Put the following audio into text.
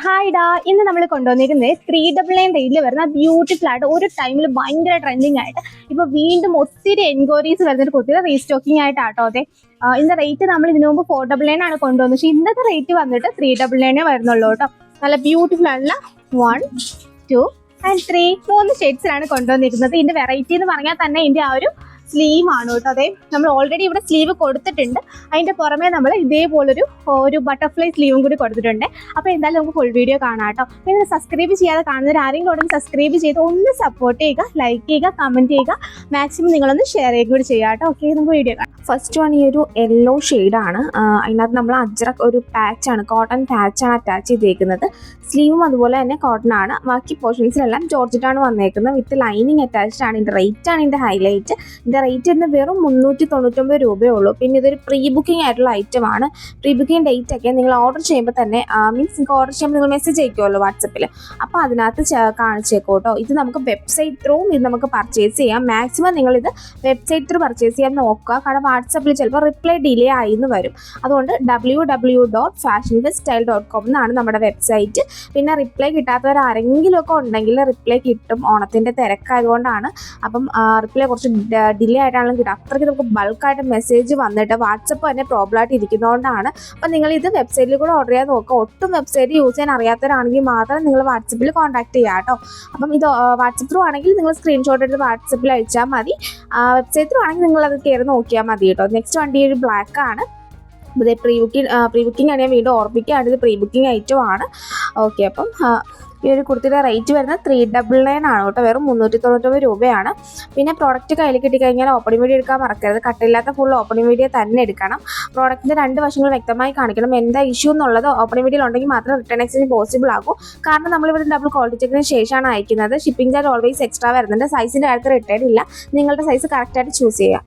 Hi ഡാ, ഇന്ന് നമ്മൾ കൊണ്ടുവന്നിരിക്കുന്നത് 399 റേറ്റിൽ വരുന്ന ബ്യൂട്ടിഫുൾ ആയിട്ട് ഒരു ടൈമിൽ ഭയങ്കര ട്രെൻഡിങ് ആയിട്ട് ഇപ്പോൾ വീണ്ടും ഒത്തിരി എൻക്വയറീസ് വരുന്നൊരു കുട്ടിയുടെ റീസ്റ്റോക്കിംഗ് ആയിട്ടാട്ടോ. അതെ, ഇതിന്റെ റേറ്റ് നമ്മൾ ഇതിനു മുമ്പ് 499 ആണ് കൊണ്ടുവന്നത്. പക്ഷേ ഇന്നത്തെ റേറ്റ് വന്നിട്ട് 399 വരുന്നുള്ളൂ കേട്ടോ. നല്ല ബ്യൂട്ടിഫുൾ ആയിട്ടുള്ള 1, 2 and 3 മൂന്ന് ഷെയ്ഡ്സിലാണ് കൊണ്ടുവന്നിരിക്കുന്നത്. ഇതിന്റെ വെറൈറ്റി എന്ന് പറഞ്ഞാൽ തന്നെ ഇതിന്റെ ആ ഒരു സ്ലീവ് ആണ് കേട്ടോ. അതെ, നമ്മൾ ഓൾറെഡി ഇവിടെ സ്ലീവ് കൊടുത്തിട്ടുണ്ട്. അതിന്റെ പുറമെ നമ്മൾ ഇതേപോലൊരു ബട്ടർഫ്ലൈ സ്ലീവും കൂടി കൊടുത്തിട്ടുണ്ട്. അപ്പോൾ എന്തായാലും നമുക്ക് ഫുൾ വീഡിയോ കാണാം കേട്ടോ. പിന്നെ സബ്സ്ക്രൈബ് ചെയ്യാതെ കാണുന്നവർ ആരെങ്കിലും ഉടനെ സബ്സ്ക്രൈബ് ചെയ്ത് ഒന്ന് സപ്പോർട്ട് ചെയ്യുക, ലൈക്ക് ചെയ്യുക, കമന്റ് ചെയ്യുക, മാക്സിമം നിങ്ങളൊന്ന് ഷെയർ ചെയ്യുക കൂടി ചെയ്യുക കേട്ടോ. ഓക്കെ, നമുക്ക് വീഡിയോ കാണാം. ഫസ്റ്റ് വൺ ഈ ഒരു യെല്ലോ ഷെയ്ഡാണ്. അതിനകത്ത് നമ്മൾ അജ്രക് ഒരു പാച്ചാണ്, കോട്ടൺ പാച്ചാണ് അറ്റാച്ച് ചെയ്തേക്കുന്നത്. സ്ലീവും അതുപോലെ തന്നെ കോട്ടൺ ആണ്. ബാക്കി പോർഷൻസിലെല്ലാം ജോർജറ്റാണ് വന്നേക്കുന്നത്. വിത്ത് ലൈനിങ് അറ്റാച്ച്ഡ് ആണ്. ഇതിൻ്റെ റേറ്റ് ആണ് ഇതിൻ്റെ ഹൈലൈറ്റ്. ഇതിൻ്റെ റേറ്റ് ഇന്ന് വെറും 399 രൂപയേ ഉള്ളൂ. പിന്നെ ഇതൊരു പ്രീ ബുക്കിംഗ് ആയിട്ടുള്ള ഐറ്റം ആണ്. പ്രീ ബുക്കിംഗ് ഡേറ്റ് ഒക്കെ നിങ്ങൾ ഓർഡർ ചെയ്യുമ്പോൾ തന്നെ മീൻസ് നിങ്ങൾക്ക് ഓർഡർ ചെയ്യുമ്പോൾ നിങ്ങൾ മെസ്സേജ് അയക്കുമല്ലോ വാട്സപ്പിൽ, അപ്പോൾ അതിനകത്ത് കാണിച്ചേക്കോ കേട്ടോ. ഇത് നമുക്ക് വെബ്സൈറ്റ് ത്രൂവും ഇത് നമുക്ക് പർച്ചേസ് ചെയ്യാം. മാക്സിമം നിങ്ങളിത് വെബ്സൈറ്റ് ത്രൂ പർച്ചേസ് ചെയ്യാൻ നോക്കുക. കാരണം വാട്സപ്പിൽ ചിലപ്പോൾ റിപ്ലൈ ഡിലേ ആയി എന്ന് വരും. അതുകൊണ്ട് www.fashionwithstyle.com എന്നാണ് നമ്മുടെ വെബ്സൈറ്റ്. പിന്നെ റിപ്ലൈ കിട്ടാത്തവർ ആരെങ്കിലുമൊക്കെ ഉണ്ടെങ്കിൽ റിപ്ലൈ കിട്ടും. ഓണത്തിൻ്റെ തിരക്കായതുകൊണ്ടാണ്. അപ്പം റിപ്ലൈ കുറച്ച് ഡിലേ ആയിട്ടാണെങ്കിലും കിട്ടും. അത്രയ്ക്ക് നമുക്ക് ബൾക്കായിട്ട് മെസ്സേജ് വന്നിട്ട് വാട്സപ്പ് തന്നെ പ്രോബ്ലം ആയിട്ട് ഇരിക്കുന്നതുകൊണ്ടാണ്. അപ്പം നിങ്ങൾ ഇത് വെബ്സൈറ്റിൽ കൂടെ ഓർഡർ ചെയ്യാൻ നോക്കുക. ഒട്ടും വെബ്സൈറ്റ് യൂസ് ചെയ്യാൻ അറിയാത്തവരാണെങ്കിൽ മാത്രം നിങ്ങൾ വാട്സപ്പിൽ കോൺടാക്ട് ചെയ്യുക കേട്ടോ. അപ്പം ഇത് വാട്സപ്പ് ത്രൂ ആണെങ്കിൽ നിങ്ങൾ സ്ക്രീൻഷോട്ട് എടുത്ത് വാട്സപ്പിൽ അയച്ചാൽ മതി. വെബ്സൈറ്റ് ത്രൂ ആണെങ്കിൽ നിങ്ങൾ അത് കയറി നോക്കിയാൽ മതി കേട്ടോ. നെക്സ്റ്റ് വണ്ടി ഒരു ബ്ലാക്ക് ആണ്. ഇത് പ്രീ ബുക്കിംഗ് ആണ്. ഞാൻ വീണ്ടും ഓർമ്മിക്കുകയാണ്, ഇത് പ്രീ ബുക്കിംഗ് ഐറ്റം ആണ്. ഓക്കെ, അപ്പം ഈ ഒരു കുർത്തിയുടെ റേറ്റ് വരുന്നത് 399 ആണ് കേട്ടോ. വെറും 399 രൂപയാണ്. പിന്നെ പ്രോഡക്റ്റ് കയ്യിൽ കിട്ടിക്കഴിഞ്ഞാൽ ഓപ്പണിംഗ് വീഡിയോ എടുക്കാൻ മറക്കരുത്. കട്ടില്ലാത്ത ഫുൾ ഓപ്പണിംഗ് വീഡിയോ തന്നെ എടുക്കണം. പ്രോഡക്റ്റിൻ്റെ 2 വശങ്ങൾ വ്യക്തമായി കാണിക്കണം. എന്താ ഇഷ്യൂ എന്നുള്ളത് ഓപ്പണിംഗ് വീഡിയോ ഉണ്ടെങ്കിൽ മാത്രം റിട്ടേൺ എക്സ്ചേഞ്ച് പോസിബിൾ ആകും. കാരണം നമ്മളിവിടെ ഡബിൾ ക്വാളിറ്റി ചെക്കിന് ശേഷമാണ് അയക്കുന്നത്. ഷിപ്പിംഗ് ചാർജ് ഓൾവേസ് എക്സ്ട്രാ വരുന്നുണ്ട്. സൈസിൻ്റെ കാര്യത്തിൽ റിട്ടേൺ ഇല്ല. നിങ്ങളുടെ സൈസ് കറക്റ്റായിട്ട് ചൂസ് ചെയ്യുക.